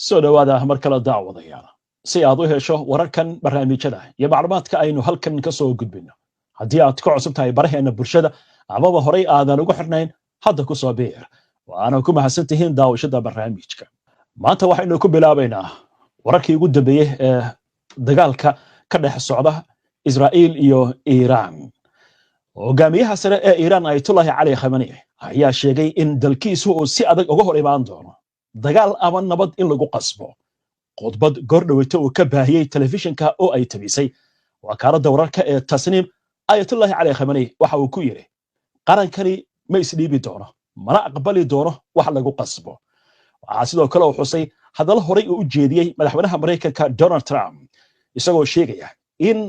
soo dhawaada mar kale daawadayaal si aad u hesho wararkan barnaamijyada iyo macluumaadka aynu halkan ka soo gudbino haddii aad ka cusub tahay baraheena bulshada amaba horay aadan ugu xirnayn hadda ku soo biir waana ku mahadsantihiin daawashada barnaamijka maanta waxaynu ku bilaabaynaa wararkii ugu dambeeyay ee dagaalka ka dhex socda Israa'iil iyo Iiraan hogaamiyaha sare ee Iiraan Ayatollah Ali Khamenei ayaa sheegay in dalkiisu uu si adag uga hor imaan doono dagaal ama nabad in lagu qasbo qodbad gordhaweyta uu ka baahiyay telefishinka oo ay tabisay wakaaladda wararka ee Tasniim Ayatollah Ali Khamenei waxa uu ku yiri qarankani ma isdhiibi doono mana aqbali doono wax lagu qasbo waxa sidoo kale uu xusay hadal horay u jeediyay madaxweynaha Mareykanka Donald Trump isagoo sheegaya in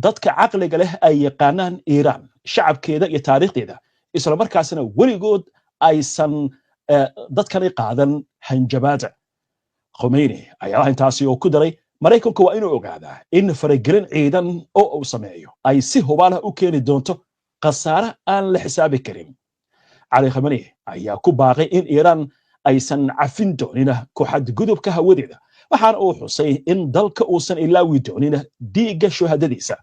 dadka caqliga leh ay yaqaanaan Iiraan shacabkeeda iyo taariikhdeeda isla markaasna weligood aysan dadkani qaadan hanjabaad Khomeini ayaa intaasi oo ku daray Mareykanku waa inuu ogaadaa in faragelin ciidan oo uu sameeyo ay si hubaal ah u keeni doonto khasaare aan la xisaabi karin Ali Khamenei ayaa ku baaqay in Iiraan aysan cafin doonin ku xadgudubka hawadeeda waxaan uu xusay in dalka uusan ilaawi doonin dhiigga shuhadadiisa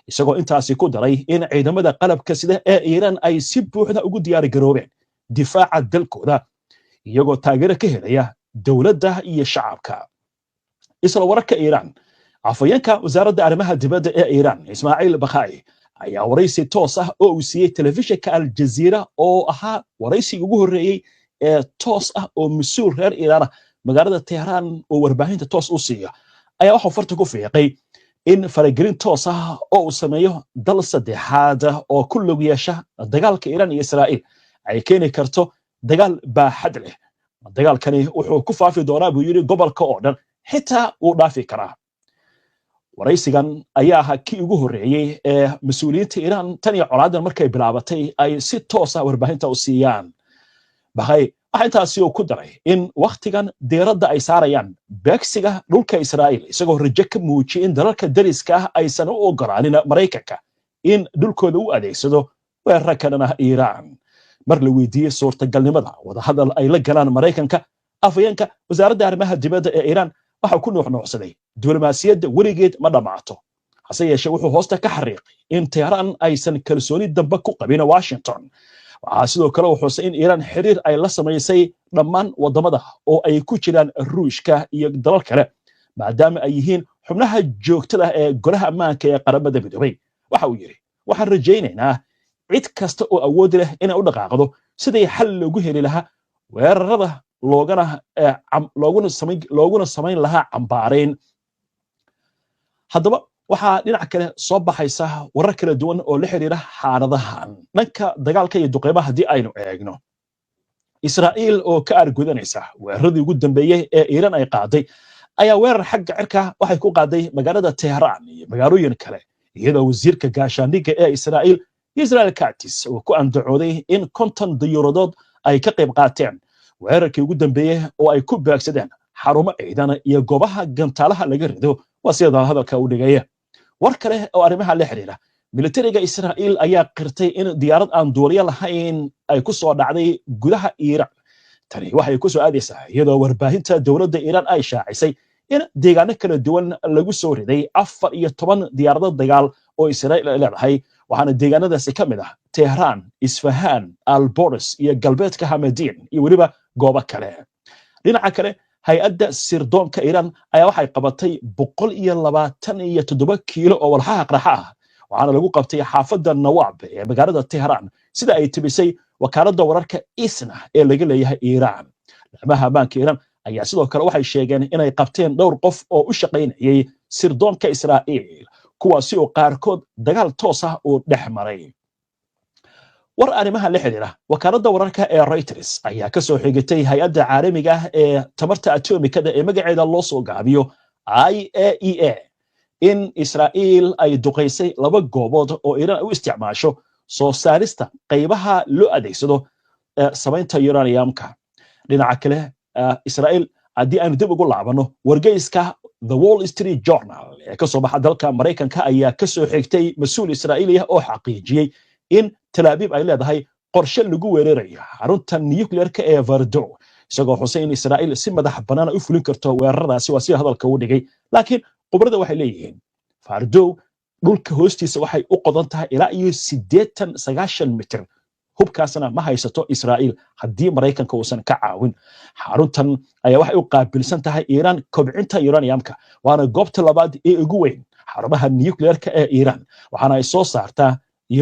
isagoo intaasi ku daray in ciidamada qalabka sida ee Iiraan ay si buuxda ugu diyaar garoobeen difaaca dalkooda iyagoo taageero ka helaya dawladda iyo shacabka isla wararka Iiraan afayeenka wasaaradda arrimaha dibadda ee Iiraan Ismaaciil Bakhai ayaa waraysi toos ah oo uu siiyay telefishinka Al Jazeera oo ahaa waraysi ugu horeeyay ee toos ah oo mas'uul reer Iiraan magaalada Tehran oo warbaahinta toos u siiya ayaa waxa farta ku fiiqay in faragelin toos ah oo uu sameeyo dal saddexaad oo ku lug yeesha dagaalka Iiraan iyo Israa'iil ay keeni karto dagaal baaxad leh dagaalkani wuxuu ku faafi doonaa buu yiri gobolka oo dhan xitaa uu dhaafi karaa waraysigan ayaa ahaa kii ugu horeeyay ee mas'uuliyiinta Iiraan tan iyo colaadan markay bilaabatay ay si toos ah warbaahinta u siiyaan Bakhai waxa intaasi uu ku daray in waqtigan deeradda ay saarayaan beegsiga dhulka Israa'iil isagoo rajo ka muujiyay in dalalka dariska ah aysan u ogolaanin Mareykanka in dhulkooda u adeegsado weerar ka dhan ah Iiraan mar la weydiiyay suurtagalnimada wadahadal ay la galaan Mareykanka afayeenka wasaaradda arrimaha dibadda ee Iiraan waxa ku nuuxnuuxsaday diblomaasiyadda weligeed ma dhamaato hase yeeshee wuxuu hoosta ka xariiqay in Tehran aysan kalsooni dambe ku qabin Washington waxa sidoo kale uu xusay in Iiraan xiriir ay la sameysay dhammaan wadamada oo ay ku jiraan Ruushka iyo dalal kale maadaama ay yihiin xubnaha joogtada ee golaha ammaanka ee qaramada midoobay waxa uu yiri waxaan rajaynaynaa cid kasta oo awood leh inay u dhaqaaqdo sidii xal loogu heli lahaa weerarada looguna samayn lahaa cambaarayn haddaba waxaa dhinac kale soo baxaysa warar kala duwan oo la xiriira xaaladahan dhanka dagaalka iyo duqeymaha haddii aynu eegno Israa'iil oo ka argudanaysa weeraradii ugu dambeeyay ee Iiraan ay qaaday ayaa weerar xagga cirka waxay ku qaaday magaalada Tehran iyo magaalooyin kale iyadoo wasiirka gaashaandhigga ee Israa'iil Israel Katz oo ku andacooday in 50 diyuuradood ay ka qayb qaateen weerarkii ugu dambeeyay oo ay ku beegsadeen xarumo ciidan iyo goobaha gantaalaha laga rido waa sida hadalka u dhigaya war kale oo arrimaha la xiriira militariga Israa'iil ayaa qirtay in diyaarad aan duuliye lahayn ay ku soo dhacday gudaha Iiraan tani waxay ku soo aadaysaa iyadoo warbaahinta dawladda Iiraan ay shaacisay in deegaano kala duwan lagu soo riday 14 diyaarado dagaal oo Israa'iil leedahay waxaana deegaanadaasi ka mid ah Tehran, Isfahan, Al-Boris iyo galbeedka Hamadiin iyo waliba goobo kale dhinaca kale hay'adda sirdoonka Iiraan ayaa waxay qabatay 127 kiilo oo walxaha qarxa ah waxaana lagu qabtay xaafadda Nawab ee magaalada Tehran sida ay tibisay wakaaladda wararka ISNA ee laga leeyahay Iiraan laamaha ammaanka Iiraan ayaa sidoo kale waxay sheegeen inay qabteen dhowr qof oo u shaqaynayay sirdoonka Israa'iil kuwaasi oo qaarkood dagaal toos ah oo dhex maray war arrimaha la xiriira wakaaladda wararka ee Reuters ayaa ka soo xigtay hay'adda caalamiga ah ee tamarta atomikada ee magaceeda loo soo gaabiyo IAEA in Israa'iil ay duqeysay 2 goobood oo Iiraan u isticmaasho soo saarista qaybaha loo adeegsado samaynta uraniumka dhinaca kale Israa'iil haddii aynu dib ugu laabano wargeyska The Wall Street Journal ee ka soo baxa dalka Mareykanka ayaa ka soo xigtay mas'uul Israa'iili ah oo xaqiijiyay in Tel Aviv ay leedahay qorshe lagu weerarayo xarunta nuclearka ee Fordo isagoo xusay in Israa'iil si madax bannaan u fulin karto weeraradaasi waa si hadalka u dhigay laakiin khubarada waxay leeyihiin Fardow dhulka hoostiisa waxay u qodan tahay ilaa iyo 80-90 mitir hubkaasna ma haysato Israa'iil haddii Mareykanka uusan ka caawin xaruntan ayaa waxay u qaabilsan tahay Iiraan kobcinta uraniumka waana goobta labaad ee ugu weyn xarumaha nuclearka ee Iiraan waxaana ay soo saartaa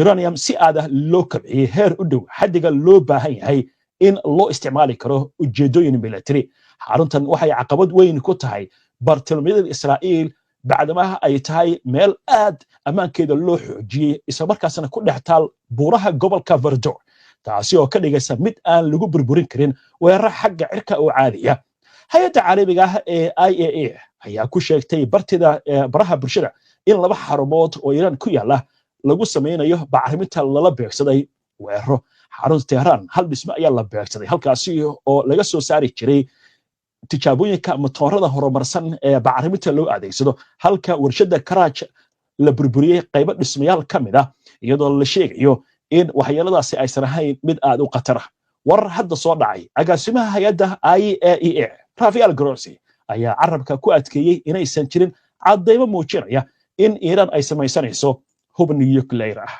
uranium si aad loo kobciyay heer u dhow xaddiga loo baahan yahay in loo isticmaali karo ujeedooyin military xaruntan waxay caqabad weyn ku tahay bartilmaameedka Israa'iil bacdamaha ay tahay meel aad ammaankeeda loo xoojiyay isla markaasna ku dhex taal buuraha gobolka Verdun taasi oo ka dhigaysa mid aan lagu burburin karin weerar xagga cirka oo caadiya hay'adda caalamiga ah ee IAEA ayaa ku sheegtay baraha bulshada in 2 xarumood oo Iiraan ku yaala lagu sameynayo bacriminta lala beegsaday weeraro xarunta Tehran hal dhisme ayaa la beegsaday halkaasi oo laga soo saari jiray tijaabooyinka matoorada horumarsan ee bacriminta loo adeegsado halka warshada Karaj la burburiyay qaybo dhismayaal kamid ah iyadoo la sheegayo in waxyeeladaasi aysan ahayn mid aad u khatar ah warar hadda soo dhacay agaasimaha hay'adda IAEA Rafael Grossi ayaa carabka ku adkeeyay inaysan jirin cadeymo muujinaya in Iiraan ay samaysanayso hub nuclear ah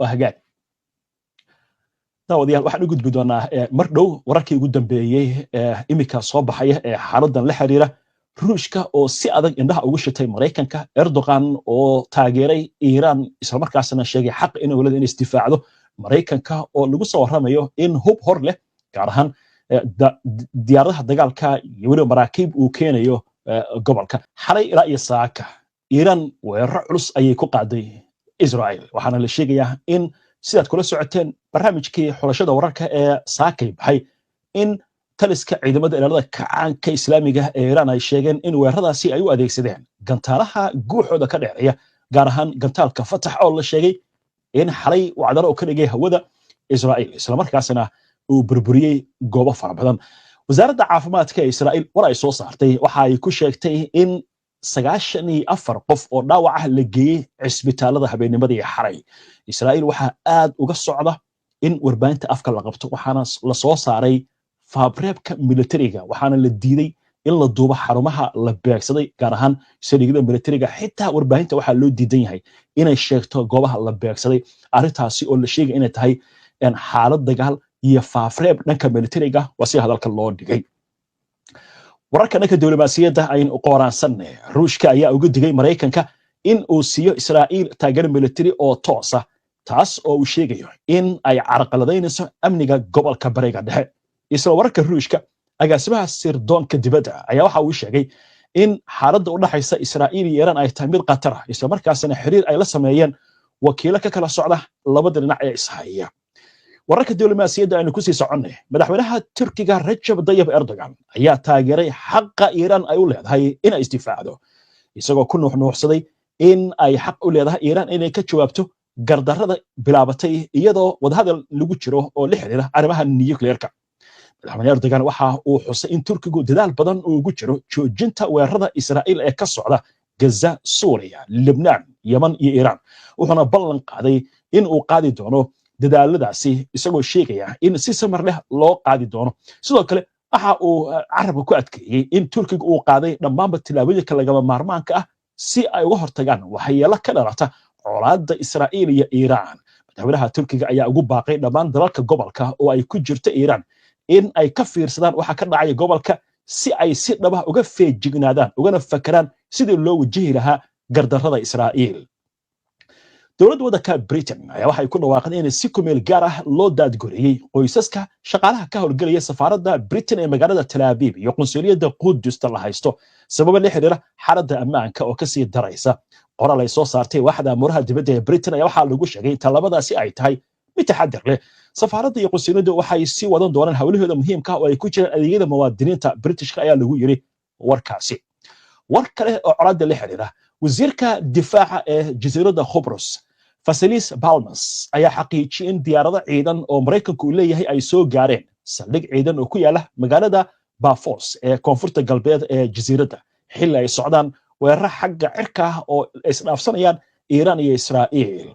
wahagaad daawadayaal waxaan u gudbi doonaa mar dhow wararkii ugu dambeeyay imika soo baxaya ee xaaladan la xiriira ruushka oo si adag indhaha ugu shitay Mareykanka Erdogan oo taageeray Iiraan isla markaasna sheegay xaq inuu leeyahay in isdifaacdo Mareykanka oo lagu soo waramayo in hub hor leh gaar ahaan diyaaradaha dagaalka iyo weli maraakiib uu keenayo gobolka xalay ilaa iyo saaka Iiraan weerar culus ayay ku qaaday Israa'iil waxaana la sheegayaa in sidaad kula socoteen barnaamijkii xulashada wararka ee saakay baxay in taliska ciidamada ilaalada kacaanka islaamiga ee Iiraan ay sheegeen in weeraradaasi ay u adeegsadeen gantaalaha guuxooda ka dheereeya gaar ahaan gantaalka Fatax oo la sheegay in xalay wacdaro ka dhigay hawada Israa'iil isla markaasna uu burburiyay goobo fara badan wasaaradda caafimaadka ee Israa'iil war ay soo saartay waxa ay ku sheegtay in 94 qof oo dhaawac ah la geeyay cisbitaalada habeennimadii xaray Israa'iil waxa aad uga socda in warbaahinta afka la qabto waxaana la soo saaray fabreebka militariga waxaana la diiday in la duubo xarumaha la beegsaday gaar ahaan saldhigyada militariga xitaa warbaahinta waxaa loo diidan yahay inay sheegto goobaha la beegsaday arrintaasi oo la sheegay inay tahay xaalad dagaal iyo fabreeb dhanka militariga waa si hadalka loo dhigay wararka dhanka diblomaasiyadda aynu qoraansanay ruushka ayaa uga digay Mareykanka in uu siiyo Israa'iil taageero militari oo toos ah taas oo uu sheegayo in ay carqaladaynayso amniga gobolka bariga dhexe isla wararka ruushka agaasimaha sirdoonka dibadda ayaa waxa uu sheegay in xaaladda u dhaxaysa Israa'iil iyo Iiraan ay tahay mid khatar ah isla markaasna xiriir ay la sameeyeen wakiilo ka kala socda labada dhinac ee ishaya wararka diblomaasiyadda aynu ku sii soconnay madaxweynaha Turkiga Recep Tayyip Erdogan ayaa taageeray xaqa Iiraan ay u leedahay inay isdifaacdo isagoo ku nuuxnuuxsaday in ay xaq u leedahay Iiraan inay ka jawaabto gardarrada bilaabatay iyadoo wadahadal lagu jiro oo la xiriira arrimaha nuclearka madaxweyne Erdogan waxa uu xusay in Turkigu dadaal badan ugu jiro joojinta weerarada Israa'iil ee ka socda Gaza, Suuriya, Lebanon, Yemen iyo Iiraan wuxuuna ballan qaaday in uu qaadi doono dadaaladaasi isagoo sheegaya in si samar leh loo qaadi doono sidoo kale waxa uu carabka ku adkeeyay in Turkiga uu qaaday dhammaanba tilaabooyinka lagama maarmaanka ah si ay uga hortagaan waxyeelo ka dhalata colaadda Israa'iil iyo Iiraan madaxweynaha Turkiga ayaa ugu baaqay dhammaan dalalka gobolka oo ay ku jirto Iiraan in ay ka fiirsadaan waxa ka dhacaya gobolka si ay si dhab ah uga feejignaadaan ugana fakaraan sidii loo wajihi lahaa gardarrada Israa'iil dowladda waddanka Britain ayaa waxay ku dhawaaqday in si kumeel gaar ah loo daadgoriyay qoysaska shaqaalaha ka howlgelaya safaaradda Britain ee magaalada Tel Aviv iyo qunsuliyadda Qudus la haysto sabab la xiriira xaaladda ammaanka oo ka sii daraysa qoraal ay soo saartay waaxda amuraha dibadda ee Britain ayaa waxaa lagu sheegay talabadaasi ay tahay mid taxaddar leh safaaradda iyo qunsuliyaddu waxay sii wadan doonaan hawlahooda muhiimka ah oo ay ku jiraan adeegyada muwaadiniinta Britishka ayaa lagu yiri warkaasi war kale oo colaadda la xiriira wasiirka difaaca ee jasiiradda Qobrus Vasilis Balmas ayaa xaqiijiyay in diyaarado ciidan oo Mareykanku leeyahay ay soo gaareen saldhig ciidan oo ku yaala magaalada Bafos ee koonfurta galbeed ee jasiiradda xilli ay socdaan weerar xagga cirka ah oo isdhaafsanayaan Iiraan iyo Israa'iil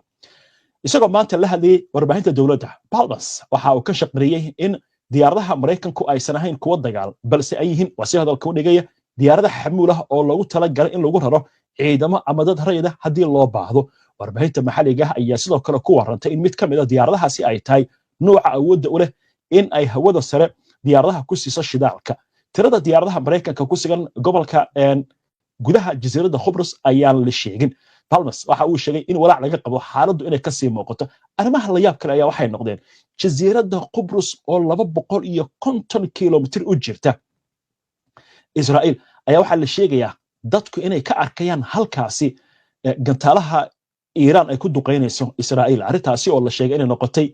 isagoo maanta la hadlayay warbaahinta dowladda Balmas waxa uu ka shaqeeyay in diyaaradaha Mareykanku aysan ahayn kuwa dagaal balse ay yihiin wasi hadalka u dhigaya diyaaradaha xamuul ah oo lagu talagalay in lagu raro ciidamo ama dad rayid ah haddii loo baahdo warbaahinta maxalliga ah ayaa sidoo kale ku warantay in mid ka mid ah diyaaradahaasi ay tahay nooca awoodda u leh in ay hawada sare diyaaradaha ku siiso shidaalka tirada diyaaradaha Mareykanka ku sugan gobolka gudaha jasiiradda Khubrus ayaan la sheegin Palmas waxa uu sheegay in walaac laga qabo xaaladdu inay ka sii muuqato arrimaha la yaab kale ayaa waxay noqdeen jasiiradda Khubrus oo 250 kilomitir u jirta Israa'iil ayaa waxa la sheegayaa dadku inay ka arkayaan halkaasi gantaalaha Iiraan ay ku duqeynayso Israa'iil arrintaasi oo la sheegay inay noqotay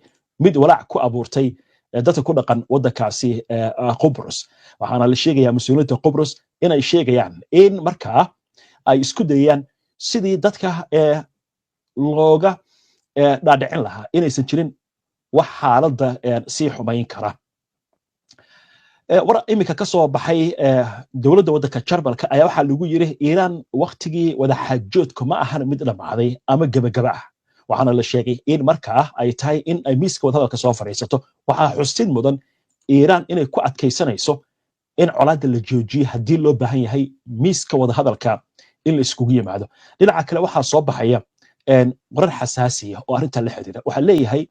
mid walaac ku abuurtay dadka ku dhaqan waddankaasi Khubrus waxaana la sheegayaa mas'uuliyiinta Khubrus inay sheegayaan in markaa ay isku dayayaan sidii dadka looga dhaadhicin lahaa inaysan jirin wax xaaladda sii xumayn kara war imika ka soo baxay dowladda waddanka Jarmalka ayaa waxaa lagu yiri Iiraan waqtigii wada xaajoodku ma ahan mid dhamaaday ama gabagaba ah waxaana la sheegay in markaa ay tahay in ay miiska wadahadalka soo fariisato waxaa xusid mudan Iiraan inay ku adkaysanayso in colaadda la joojiyo haddii loo baahan yahay miiska wadahadalka in la iskugu yimaado dhinaca kale waxaa soo baxaya warar xasaasi ah oo arrinta la xiriira waxaa leeyahay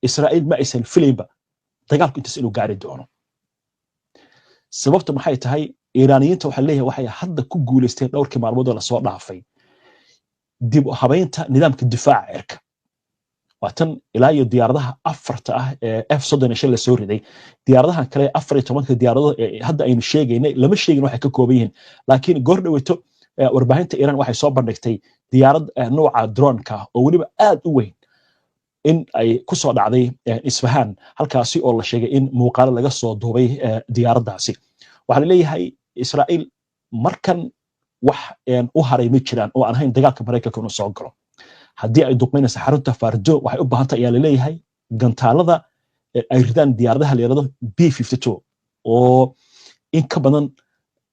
Israa'iil ma aysan filaynba dagaalku intaas inuu gaari doono sababtu maxay tahay Iiraaniyiinta waxaa leeyahay waxay hadda ku guuleysteen dhowrkii maalmood oo la soo dhaafay dib u habeynta nidaamka difaaca cirka waatan ilaa iyo diyaaradaha afarta ah ee F-35 la soo riday diyaaradahan kale 14 diyaarado hadda aynu sheegaynay lama sheegin waxay ka kooban yihiin laakiin goor dhaweeto warbaahinta Iiraan waxay soo bandhigtay diyaarad nooca drone-ka oo waliba aad u weyn in ay ku soo dhacday Isfahan halkaasi oo la sheegay in muuqaal laga soo duubay diyaaraddaasi waxa la leeyahay Israa'iil markan wax u haray ma jiraan oo aan ahayn dagaalka Mareykanka inuu soo galo haddii ay duqeynayso xarunta Fardo waxay u baahan tahay ayaa la leeyahay gantaalada ay ridaan diyaaradaha la yiraahdo B-52 oo in ka badan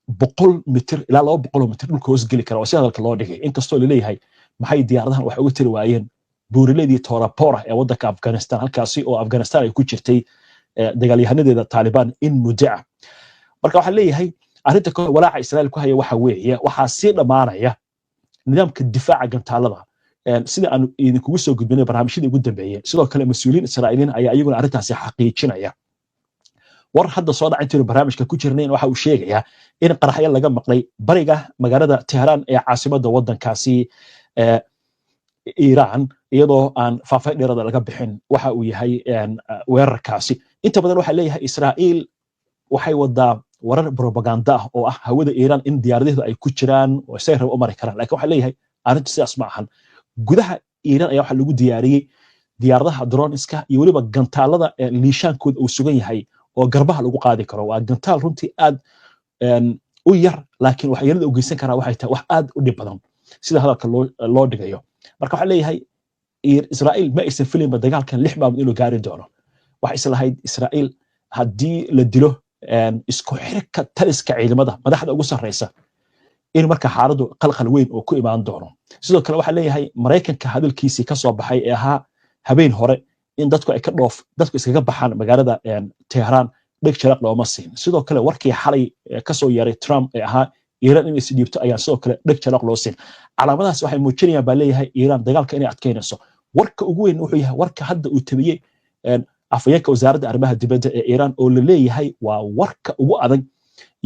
100 mitir ilaa 200 mitir dhulka hoos geli kara oo si hadalka loo dhigay inkastoo la leeyahay maxay diyaaradahan wax uga tiri waayeen buurileedii Torapora ee waddanka Afghanistan halkaasi oo Afghanistan ay ku jirtay dagaalyahanadeeda Taliban in muddo marka waxa leeyahay arrinta kale walaaca Israa'iil ku haya waxa weeye waxa si dhamaanaya nidaamka difaaca gantaalada sida aan idinkugu soo gudbinay barnaamijyadii ugu dambeeyay sidoo kale mas'uuliyiin Israa'iiliin ayaa iyaguna arrintaasi xaqiijinaya war hadda soo dhacay barnaamijka ku jirnay waxa uu sheegayaa in qaraxyo laga maqlay bariga magaalada Tehran ee caasimadda waddankaasi Iiraan iyadoo aan faahfaahin dheeraad laga bixin waxa uu yahay weerarkaasi inta badan waxa leeyahay Israa'iil waxay wadaa warar propaganda ah oo ah hawada Iiraan in diyaaradaha ay ku jiraan oo say rab u mari karaan laakiin waxa leeyahay arrintu sidaas ma ahan gudaha Iiraan ayaa waxa lagu diyaariyay diyaaradaha drone-iska iyo waliba gantaalada liishaankooda uu sugan yahay oo garbaha lagu qaadi karo waa gantaal runtii aad u yar laakiin waxyeelada u geysan karaa waxay tahay wax aad u dhib badan sida hadalka loo dhigayo marka waxa leeyahay Israa'iil ma aysan filaynba dagaalkan 6 maalmood inuu gaari doono waxa islahayd Israa'iil haddii la dilo isku xirka taliska ciidamada madaxda ugu sarreysa in marka xaaladdu qalqal weyn oo ku imaan doono sidoo kale waxa leeyahay Mareykanka hadalkiisii ka soo baxay ee ahaa habeen hore in dadku ay ka dadku iskaga baxaan magaalada Tehran dhig jaraq looma siin sidoo kale warkii xalay ka soo yeeray Trump ee ahaa Iiraan inay si dhiibto ayaa sidoo kale dhig jaraq loo siin calaamadaas waxay muujinayaan baa leeyahay Iiraan dagaalka inay adkeynayso warka ugu weyn wuxuu yahay warka hadda uu tabiyay afayeenka wasaaradda arrimaha dibadda ee Iiraan oo la leeyahay waa warka ugu adag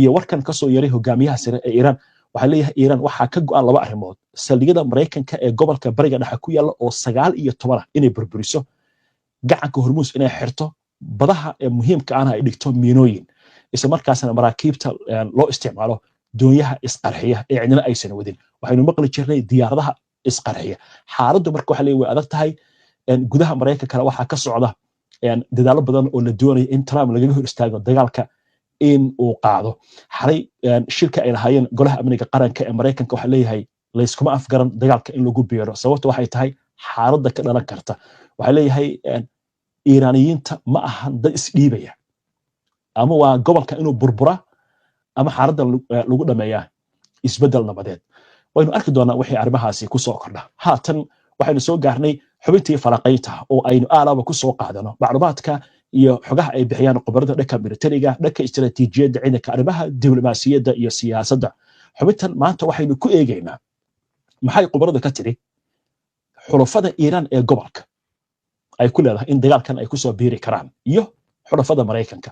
iyo warkan ka soo yeeray hogaamiyaha sare ee Iiraan waxa leeyahay Iiraan waxa ka go'an laba arrimood saldhigyada Mareykanka ee gobolka bariga dhexe ku yaala oo 19 inay burburiso gacanka Hormuus inay xirto badaha ee muhiimka ah ay dhigto miinooyin isla markaasna maraakiibta loo isticmaalo doonyaha isqarxiya ee cidina aysan wadin waxaynu maqli jirnay diyaaradaha isqarxiya xaaladdu marka waxa leeyahay way adag tahay gudaha Mareykanka waxa ka socda dadaalo badan oo la doonayo in Trump laga hor istaago dagaalka in uu qaado xalay shirka ay lahaayeen golaha amniga qaranka ee Mareykanka waxa leeyahay la iskuma afgaran dagaalka in lagu biiro sababtu waxay tahay xaaladda ka dhalan karta waxa leeyahay Iiraaniyiinta ma ahan dad isdhiibaya ama waa gobolka inuu burbura ama xaaladda lagu dhameeyaa isbedel nabadeed waynu arki doonaa wixii arrimahaasi ku soo kordha haatan waxaynu soo gaarnay xubintii falaqaynta oo aynu aalaba ku soo qaadano macluumaadka iyo xogaha ay bixiyaan khubarada dhanka militariga dhanka istiraatiijiyadda ciidanka arrimaha diblomaasiyadda iyo siyaasadda xubintan maanta waxaynu ku eegaynaa maxay khubarada ka tiri xulafada Iiraan ee gobolka ay ku leedahay in dagaalkan ay ku soo biiri karaan iyo xulafada Mareykanka